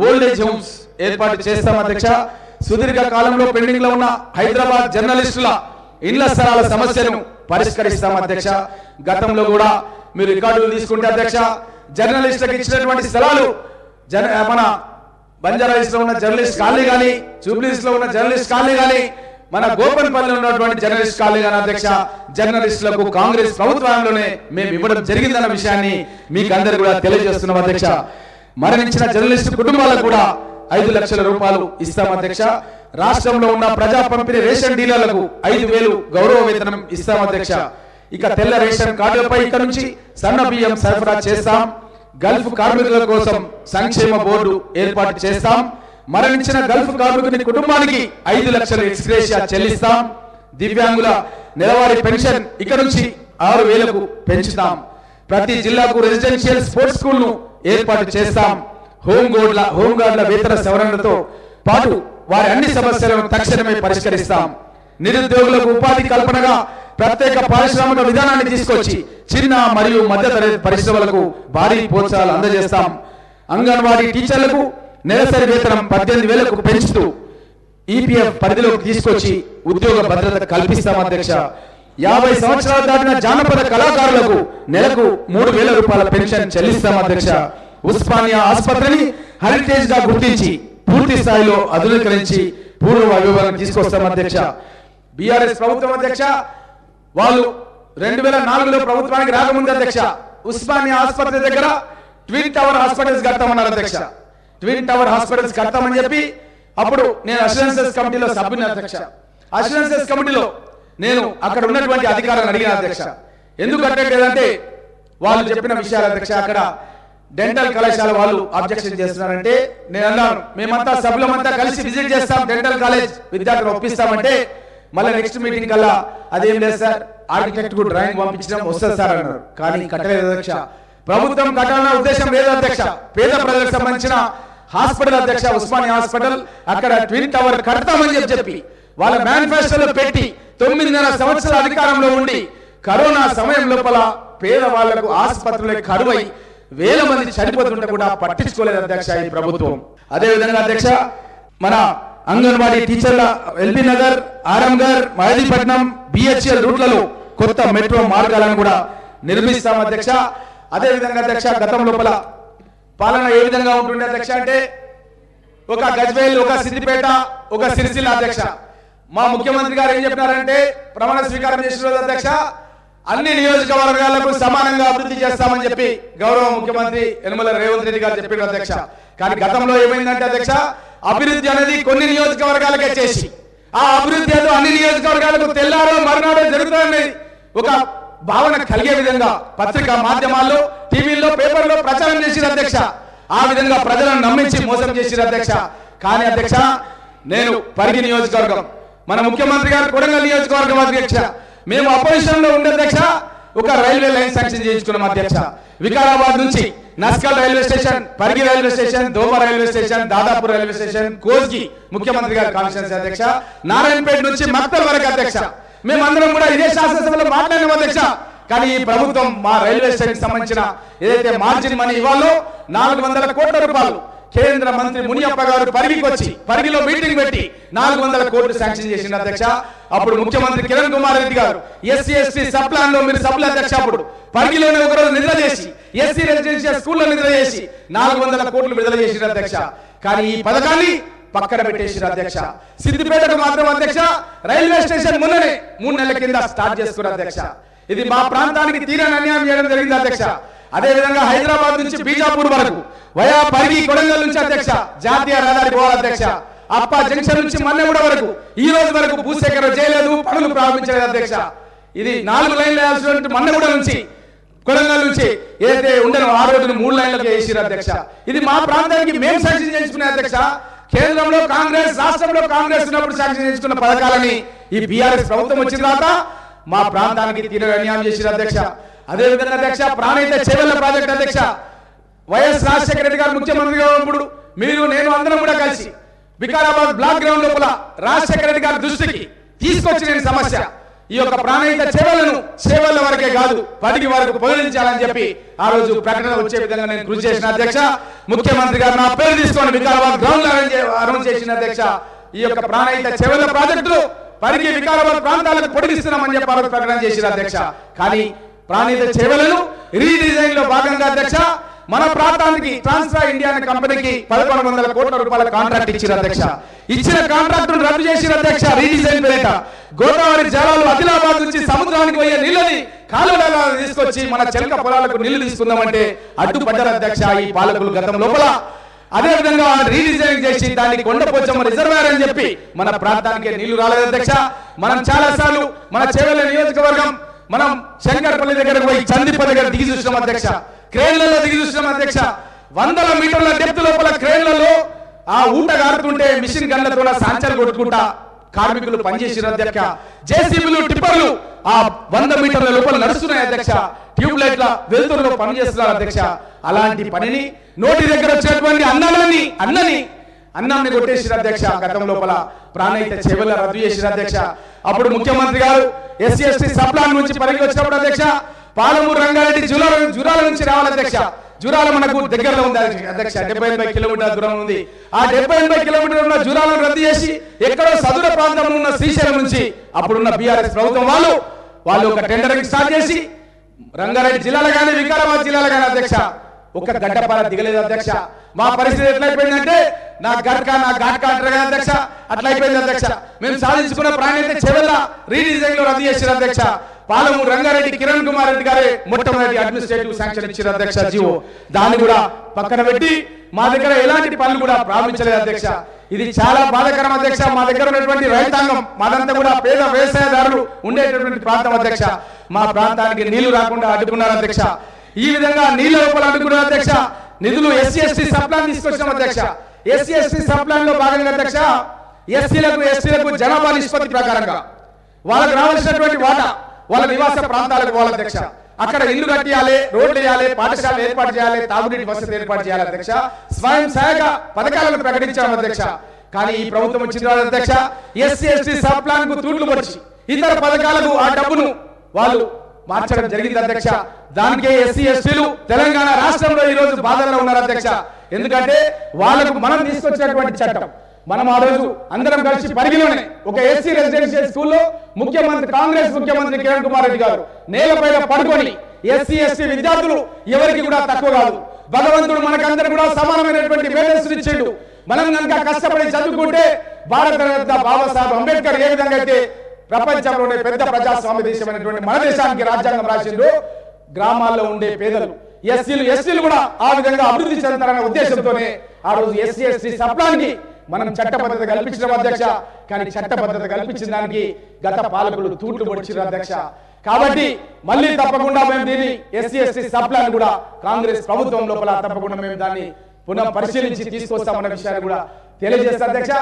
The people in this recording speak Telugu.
ఓల్డ్ ఏజ్ హోమ్స్ ఏర్పాటు చేస్తాం అధ్యక్ష. సుదీర్ఘ కాలంలో పెండింగ్ లో ఉన్న హైదరాబాద్ జర్నలిస్టుల ఇళ్ల స్థలాల సమస్యను పరిష్కరిస్తాం అధ్యక్ష. గతంలో కూడా మీరు రికార్డులు తీసుకుంటే అధ్యక్ష, జర్నలిస్టులకు ఇచ్చినటువంటి స్థలాలు మన బంజారాహిల్స్ లో ఉన్న జర్నలిస్ట్ కాలనీ కానీ, జూబ్లీహిల్స్ లో ఉన్న జర్నలిస్ట్ కాలనీ కానీ, మన గోపన్పల్లిలో ఉన్నటువంటి జర్నలిస్ట్ కాలనీ కానీ అధ్యక్ష, జర్నలిస్టులకు కాంగ్రెస్ ప్రభుత్వంలోనే మేము ఇవ్వడం జరిగిందన్న విషయాన్ని మీకు అందరు కూడా తెలియజేస్తున్నాం అధ్యక్ష. మరణించిన జర్నలిస్టు కుటుంబాలకు కూడా 5 లక్షల రూపాయలు ఇస్తాం అధ్యక్ష. రాష్ట్రంలో ఉన్న ప్రజా పంపిణీ రేషన్ డీలర్లకు 5,000 గౌరవ వేతనం ఇస్తాం అధ్యక్ష. ఇక తెల్ల రేషన్ కార్డులపై ఇక్కడ నుంచి సన్న బియ్యం సరఫరా చేస్తాం. గల్ఫ్ కార్మికుల కోసం సంక్షేమ బోర్డు ఏర్పాటు చేస్తాం. మరణించిన గల్ఫ్ కార్మికుని కుటుంబానికి 5 లక్షల ఎక్స్గ్రేషియా చెల్లిస్తాం. దివ్యాంగుల నెలవారీ పెన్షన్ ఇక్కడ నుంచి 6,000కు పెంచుతాం. ప్రతి జిల్లాకు రెసిడెన్షియల్ స్పోర్ట్స్ స్కూల్ ను ఏర్పాటు చేస్తాం. హోంగార్డుల వేతన సవరణలతో పాటు వారి అన్ని సమస్యలను తక్షణమే పరిష్కరిస్తాం. నిరుద్యోగులకు ఉపాధి కల్పనగా ప్రత్యేక పారిశ్రామిక విధానాన్ని తీసుకొచ్చి చిన్న మరియు మధ్యతరగతి పరిశ్రమలకు భారీ ప్రోత్సాహాలు అందజేస్తాం. అంగన్వాడీ టీచర్లకు నెలసరి వేతనం 18,000కు పెంచుతూ ఈపీఎఫ్ పరిధిలోకి తీసుకొచ్చి ఉద్యోగ భద్రత కల్పిస్తాం అధ్యక్ష. 50 సంవత్సరాలు దాటిన జానపద కళాకారులకు నెలకు 3,000 రూపాయల పెన్షన్ చెల్లిస్తాం అధ్యక్ష. ఉస్మానియా ఆసుపత్రిని హెరిటేజ్ గా గుర్తించి పూర్తి స్థాయిలో ఆధునీకరించి పూర్వ వైభవాన్ని తీసుకొస్తాం అధ్యక్ష. బీఆర్ఎస్ ప్రభుత్వం అధ్యక్ష, వాళ్ళు 2004లో ప్రభుత్వానికి రాకముందు అధ్యక్ష, ఉస్మానియా ఆసుపత్రి దగ్గర ట్విన్ టవర్ హాస్పిటల్స్ కడతామన్నారు అధ్యక్ష. ట్విన్ టవర్ హాస్పిటల్స్ కడతామని చెప్పి అప్పుడు నేను అష్యూరెన్సెస్ కమిటీలో సభ్యుని అధ్యక్ష. అష్యూరెన్సెస్ కమిటీలో నేను అక్కడ ఉన్నటువంటి అధికారులను అడిగిన అధ్యక్ష, ఎందుకు కట్టలేదంటే వాళ్ళు చెప్పిన విషయాలు అధ్యక్ష. అక్కడ డెంటల్ కళాశాల వాళ్ళు అబ్జెక్షన్ చేస్తున్నారంటే నేను అన్నాను, మేమంతా సభ్యులమంతా కలిసి విజిట్ చేస్తాం, డెంటల్ కాలేజ్ విద్యార్థులు ఒప్పిస్తామంటే మళ్ళీ నెక్స్ట్ మీటింగ్ కల్లా అదేం లేదు సార్, ఆర్కిటెక్ట్ కు డ్రాయింగ్ పంపించడం వస్తుంది సార్ అన్నారు. కానీ కట్టలేదు అధ్యక్ష. ప్రభుత్వం కట్టాలన్న ఉద్దేశం లేదు అధ్యక్ష. పేద ప్రజలకు సంబంధించిన హాస్పిటల్ అధ్యక్ష, ఉస్మానియా హాస్పిటల్, అక్కడ ట్విన్ టవర్ కడతామని చెప్పి వాళ్ళ మేనిఫెస్టోలో పెట్టి 9.5 సంవత్సరాల అధికారంలో ఉండి కరోనా సమయం లోపల పేదవాళ్లకు ఆసుపత్రులే కరువై 1000 మంది చనిపోతుంటే కూడా పట్టించుకోలేదు అధ్యక్ష ఈ ప్రభుత్వం. అదే విధంగా అధ్యక్ష, మన అంగన్వాడీ టీచర్ల ఎల్బీ నగర్, ఆరంగర్, మహదీపట్నం, బిహెచ్ఎల్ రూట్లలో కొత్త మెట్రో మార్గాలను కూడా నిర్మిస్తాం అధ్యక్ష. అదే విధంగా అధ్యక్ష, గతం లోపల పాలన ఏ విధంగా ఉంటుండే అధ్యక్ష అంటే ఒక గజ్వేల్, ఒక సిద్దిపేట, ఒక సిరిసిల్ల అధ్యక్ష. మా ముఖ్యమంత్రి గారు ఏం చెప్పినారంటే ప్రమాణ స్వీకారం చేసిన రోజు అధ్యక్ష, అన్ని నియోజకవర్గాలకు సమానంగా అభివృద్ధి చేస్తామని చెప్పి గౌరవ ముఖ్యమంత్రి యనమల రేవంత్ రెడ్డి గారు చెప్పారు అధ్యక్ష. కానీ గతంలో ఏమైందంటే అధ్యక్ష, అభివృద్ధి అనేది కొన్ని నియోజకవర్గాలకే చేసి ఆ అభివృద్ధి ఏదో అన్ని నియోజకవర్గాలకు తెల్లారో మర్నాడో జరుగుతుందని ఒక భావన కలిగే విధంగా పత్రికా మాధ్యమాల్లో, టీవీల్లో, పేపర్లో ప్రచారం చేసిన అధ్యక్ష. ఆ విధంగా ప్రజలను నమ్మించి మోసం చేసిన అధ్యక్ష. కానీ అధ్యక్ష, నేను పరిగి నియోజకవర్గం, మన ముఖ్యమంత్రి గారు కొడంగల్ నియోజకవర్గం అధ్యక్ష, మేము అపోజిషన్ లో ఉండే అధ్యక్ష ఒక రైల్వే లైన్ శాంక్షన్ చేయించుకున్నాం అధ్యక్ష. వికారాబాద్ నుంచి Naskal railway station, Parigi railway station, Doma railway station, Dadapur railway station, Kosgi ముఖ్యమంత్రి గారి కాన్స్టిట్యూన్సీ అధ్యక్ష, నారాయణపేట నుంచి మక్తల్ వరకు అధ్యక్ష. మేమందరం కూడా ఇదే శాసనసభలో మాట్లాడినాం అధ్యక్ష. కానీ ఈ ప్రభుత్వం మా రైల్వే స్టేషన్ సంబంధించిన ఏదైతే మార్జిన్ మనీ ఇవ్వాలో 400 కోట్ల రూపాయలు కేంద్ర మంత్రి మునియప్ప గారు పరిగికి వచ్చి పరిగిలో మీటింగ్ పెట్టి 400 కోట్లు శాంక్షన్ చేసిన అధ్యక్ష. అప్పుడు ముఖ్యమంత్రి కిరణ్ కుమార్ రెడ్డి గారు ఎస్సీ ఎస్టీ సబ్ ప్లాన్ లో మీరు సభ్యుల అధ్యక్ష అప్పుడు పరిగిలోనే ఒకరోజు నిద్ర చేసి ఎస్సీ రెసిడెన్షియల్ స్కూల్లో నిద్ర చేసి 400 కోట్లు విడుదల చేసిన అధ్యక్ష. కానీ ఈ పథకాన్ని పక్కన పెట్టేసిన అధ్యక్ష. సిద్దిపేటకు మాత్రం అధ్యక్ష రైల్వే స్టేషన్ మొన్ననే 3 నెలల కింద స్టార్ట్ చేసుకున్నారు అధ్యక్ష. ఇది మా ప్రాంతానికి తీరని అన్యాయం చేయడం జరిగింది అధ్యక్ష. అదే విధంగా హైదరాబాద్ నుంచి బీజాపూర్ వరకు వయా పరిగి కొడంగల్ నుంచి అధ్యక్ష జాతీయ రహదారి పోవాలి అధ్యక్ష. అప్ప జంక్షన్ నుంచి మన్నెగూడ వరకు ఈ రోజు వరకు భూసేకరణ చేయలేదు, పనులు ప్రారంభించలేదు అధ్యక్ష. ఇది 4 లైన్లు వేయాల్సినటువంటి మన్నెగూడ నుంచి కొడంగల్ నుంచి ఏదైతే ఉండేనో ఆ రోజును 3 లైన్లకు వేసిరు అధ్యక్ష. ఇది మా ప్రాంతానికి మేము శాంక్షన్ చేసుకునే అధ్యక్ష. కేంద్రంలో కాంగ్రెస్, రాష్ట్రంలో కాంగ్రెస్ ఉన్నప్పుడు శాంక్షన్ చేసుకున్న పథకాలని ఈ బీఆర్ఎస్ ప్రభుత్వం వచ్చిన తర్వాత మా ప్రాంతానికి తీరని అన్యాయం చేసిరు అధ్యక్ష. అదే విధంగా అధ్యక్ష, ప్రాణహిత చేవెళ్ల ప్రాజెక్ట్ అధ్యక్ష, వైఎస్ రాజశేఖర రెడ్డి గారు ముఖ్యమంత్రిగా ఉన్నప్పుడు మీరు నేను అందరం కూడా కలిసి వికారాబాద్ బ్లాక్ గ్రౌండ్ లోపల రాజశేఖర రెడ్డి గారి దృష్టికి తీసుకొచ్చిన సమస్య ఈ యొక్క ప్రాణహిత సేవల వరకే కాదు 10 వరకు పొగిడించాలని చెప్పి ఆ రోజు ప్రకటన వచ్చే విధంగా నేను కృషి చేసిన అధ్యక్ష. ముఖ్యమంత్రి గారు నా పేరు తీసుకొని వికారాబాద్ గ్రౌండ్ అరేంజ్ చేసిన అధ్యక్ష. ఈ యొక్క ప్రాణహిత సేవల ప్రాజెక్టులు పరిగి వికారాబాద్ ప్రాంతాలకు పొడిగిస్తున్నామని చెప్పి ఆ రోజు ప్రకటన చేసిన అధ్యక్ష. కానీ ప్రాణహిత సేవలను రీడిజైన్ లో భాగంగా అధ్యక్ష మన ప్రాంతానికి ట్రాన్స్ఫా ఇండియా అనే కంపెనీకి 1100 కోట్ల రూపాయల కాంట్రాక్ట్ ఇచ్చిన అధ్యక్ష. ఇచ్చిన కాంట్రాక్ట్ రద్దు చేసిన అధ్యక్ష. రీడిజైన్ పేరిట గోదావరి జలాలు ఆదిలాబాద్ నుంచి సముద్రానికి పోయే నీళ్ళని కాలువలలో తీసుకొచ్చి మన చెలక పొలాలకు నీళ్లు తీసుకుందామంటే అడ్డుపడ్డారు అధ్యక్ష ఈ పాలకులు గతం లోపల. అదే విధంగా రీడిజైన్ చేసి దాన్ని కొండపోచమ్మ రిజర్వాయర్ అని చెప్పి మన ప్రాంతానికి నీళ్లు రాలేదు అధ్యక్ష. మనం చాలా సార్లు మన చేవెళ్ళ నియోజకవర్గం మనం శంకర్పల్లి దగ్గరకు పోయి చందిప్ప దగ్గర దిగి చూసినాం అధ్యక్ష. క్రేన్లలో దిగి చూసినాం అధ్యక్ష. 100 మీటర్ల డెప్త్ లోపల క్రేన్లలో ఆ ఊట గారుతుంటే మిషన్ గన్లతో సాంచలు కొట్టుకుంటా కార్మికులు పనిచేసిన అధ్యక్ష. జేసీబీలు టిప్పర్లు ఆ 100 మీటర్ల లోపల నడుస్తున్నాయి అధ్యక్ష. ట్యూబ్ లైట్ల వెలుతురులో పనిచేస్తున్నారు అధ్యక్ష. అలాంటి పనిని నోటి దగ్గర వచ్చినటువంటి అన్నాన్ని కొట్టేసిన అధ్యక్ష. గతం లోపల ప్రాణహిత సేవల రద్దు చేసిన అధ్యక్ష. అప్పుడు ముఖ్యమంత్రి గారు SC/ST సప్లాన్ నుంచి పరిగి వచ్చినప్పుడు అధ్యక్ష పాలమూరు రంగారెడ్డి జురాల నుంచి రావాలి అధ్యక్ష. జురాల మనకు దగ్గరలో ఉంది అధ్యక్ష. 70-80 కిలోమీటర్ల దూరం ఉంది. ఆ 70-80 కిలోమీటర్ల ఉన్న జురాలను రద్దు చేసి ఎక్కడో సదుర ప్రాంతంలో ఉన్న శ్రీశైలం నుంచి అప్పుడున్న బీఆర్ఎస్ ప్రభుత్వం వాళ్ళు ఒక టెండరింగ్ స్టార్ట్ చేసి రంగారెడ్డి జిల్లాలో కానీ వికారాబాద్ జిల్లాలో కానీ అధ్యక్ష ఒక గడ్డపాల దిగలేదు అధ్యక్ష. మా పరిస్థితి ఎట్లయిపోయిందంటే నా ఘాట్కా అంటారు కదా అధ్యక్ష, అట్లా అయిపోయింది అధ్యక్ష. మేము సాధించుకున్న ప్రాణహిత సేవల రీడిజైన్ లో రద్దు చేసిన అధ్యక్ష. పాలమూరు రంగారెడ్డి కిరణ్ కుమార్ రెడ్డి గారే మొట్టమొదటి అడ్మినిస్ట్రేటివ్ శాంక్షన్ ఇచ్చిన అధ్యక్ష జీవో. దాన్ని కూడా పక్కన పెట్టి మా దగ్గర ఎలాంటి పనులు కూడా ప్రారంభించలేదు అధ్యక్ష. ఇది చాలా బాధాకరం అధ్యక్ష. మా దగ్గర ఉన్నటువంటి రైతాంగం మాదంతా కూడా పేద వ్యవసాయదారులు ఉండేటటువంటి ప్రాంతం అధ్యక్ష. మా ప్రాంతానికి నీళ్లు రాకుండా అడ్డుకున్నారు అధ్యక్ష. ఈ విధంగా నీళ్ల లోపల అడ్డుకున్నారు అధ్యక్ష. నిధులు SC/ST సప్లాన్ తీసుకొచ్చాం అధ్యక్ష. SC/ST సప్లాన్ లో భాగంగా అధ్యక్ష ఎస్సీలకు జనాభా నిష్పత్తి ప్రకారంగా వాళ్ళకి రావాల్సినటువంటి వాటా వాళ్ళ నివాస ప్రాంతాలకు పోవాలి అధ్యక్ష. అక్కడ ఇల్లు కట్టియాలి, రోడ్లు వేయాలి, పాఠశాలలు ఏర్పాటు చేయాలి, తాగునీటి వసతి ఏర్పాటు చేయాలి అధ్యక్ష. స్వయం సహాయక పథకాలను ప్రకటించాము అధ్యక్ష. కానీ ఈ ప్రభుత్వం వచ్చిన అధ్యక్ష SC/ST సప్లాన్ కు తూట్లు వచ్చి ఇతర పథకాలకు ఆ డబ్బును వాళ్ళు మార్చడం జరిగింది అధ్యక్ష. దానికే SC/STలు తెలంగాణ రాష్ట్రంలో ఈ రోజు బాధల్లో ఉన్నారు అధ్యక్ష. ఎందుకంటే వాళ్ళకు మనం తీసుకొచ్చినటువంటి చట్టం మనం ఆ రోజు అందరం కలిసి పరిగిలోనే ఒక SC రెసిడెన్షియల్ స్కూల్లో కాంగ్రెస్ ముఖ్యమంత్రి కిరణ్ కుమార్ రెడ్డి గారు నేలపైన పడుకొని SC/ST విద్యార్థులు ఎవరికి కూడా తక్కువ కాదు, భగవంతుడు మనకందరూ కూడా సమానమైనటువంటి మేధస్సులు ఇచ్చిండు. మనం కనుక కష్టపడి చదువుకుంటే భారతరత్న బాబాసాహెబ్ అంబేద్కర్ ఏ విధంగా అయితే ప్రపంచంలోనే పెద్ద ప్రజాస్వామ్య దేశమైనటువంటి మన దేశానికి రాజ్యాంగం రాసిండు, గ్రామాల్లో ఉండే పేదలు SCలు కూడా ఆ విధంగా అభివృద్ధి చెందుతారనే ఉద్దేశంతోనే ఆ రోజు SC/ST సప్లాన్కి మనం చట్టబద్ధత కల్పించిన అధ్యక్ష. కానీ చట్టబద్ధత కల్పించిన దానికి గత పాలకులు తూట్లు పొడిచారు అధ్యక్ష. కాబట్టి మళ్ళీ తప్పకుండా మేము దీన్ని SC/ST సప్లాన్ కూడా కాంగ్రెస్ ప్రభుత్వం లోపల తప్పకుండా మేము దాన్ని పునః పరిశీలించి తీసుకొస్తామన్న విషయాన్ని కూడా తెలియజేస్తారు అధ్యక్ష.